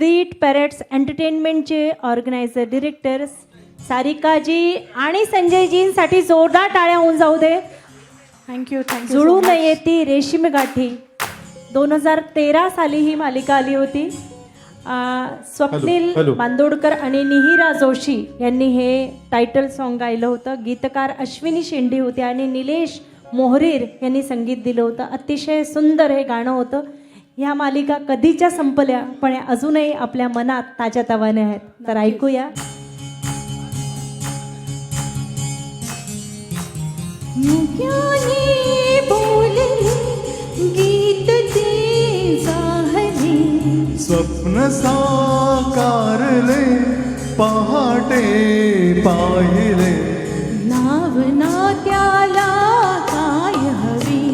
Sweet pirates एंटरटेनमेंटचे organiser director सारिकाजी आणि संजयजींसाठी जोरदार टाळ्या होऊन जाऊ दे. थँक्यू जुळू नये ती रेशीम गाठी 2013 साली ही मालिका आली होती. स्वप्नील बांदोडकर आणि निहिरा जोशी यांनी हे टायटल सॉन्ग गायलं होतं. गीतकार अश्विनी शेंडे होते आणि निलेश मोहरीर यांनी संगीत दिलं होतं. अतिशय सुंदर हे गाणं होतं. ह्या मालिका कधीच्या संपल्या पण अजूनही आपल्या मनात ताज्या तवाने आहेत. तर ऐकूया. मुक्याने बोलले गीत ते साहले, स्वप्न साकारले पहाटे पाहिले, नाव ना त्याला काय हवी,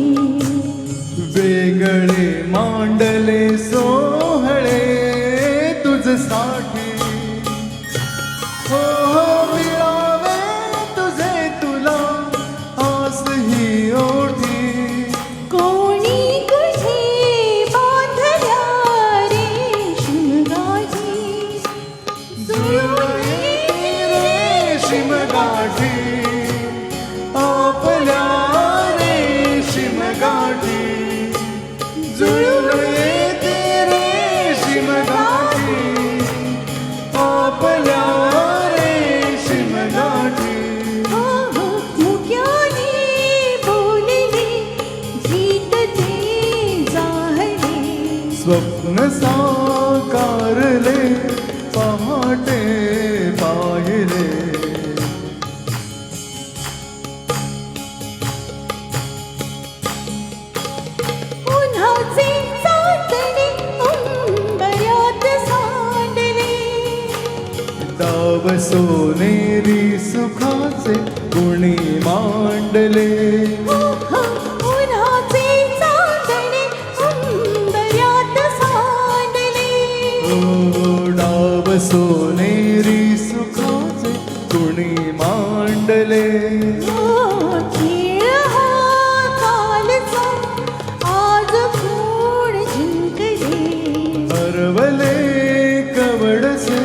वेगळे मांडले सोहळे तुझसाठी. हो हो मिळावे तुझे तुला आस ही ओढी, कोणी कुठे बांधल्या रेशीम गाठी, जुळले रेशीम गाठी आपल्या रेशीम गाठी, जुळले रेशीम गाठी आपल्या रेशीम गाठी. मुक्याने बोलले गीत ते जाहले, स्वप्न साकारले पहाटे पाहिले, उन्हाचे चांदणे उंबऱ्यात सांडले, डाव सोनेरी सुखाचे कुणी मांडले, उन्हाचे चांदणे उंबऱ्यात सांडले, डाव सोनेरी सुखाचे कुणी मांडले. खेळ हा कालचा आज कोण जिंकले, हरवले कवडसे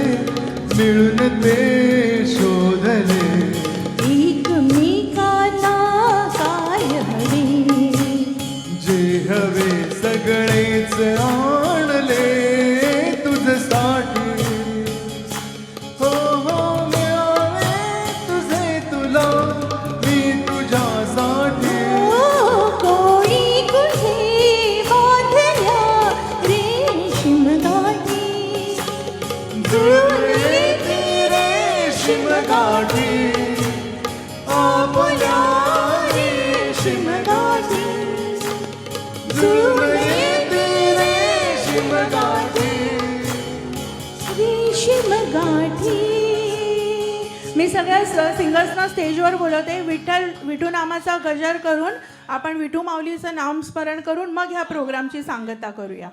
मिळून ते शोधले, एकमेकांना काय हवे, जे हवे सगळेच आणले तुझसाठी. हो हो मिळावे तुझे तुला मी तुझ्यासाठी, कोणी कुठे बांधल्या रेशीम गाठी, जुळले ते रेशीम गाठी आपल्या रेशीम गाठी, जुळले ते रेशीम गाठी. रेशीम गाठी. मी सगळ्या सिंगर्सना स्टेजवर बोलवते. विठू नामाचा गजर करून आपण विठू माऊलीचं नामस्मरण करून मग ह्या प्रोग्रामची सांगता करूया.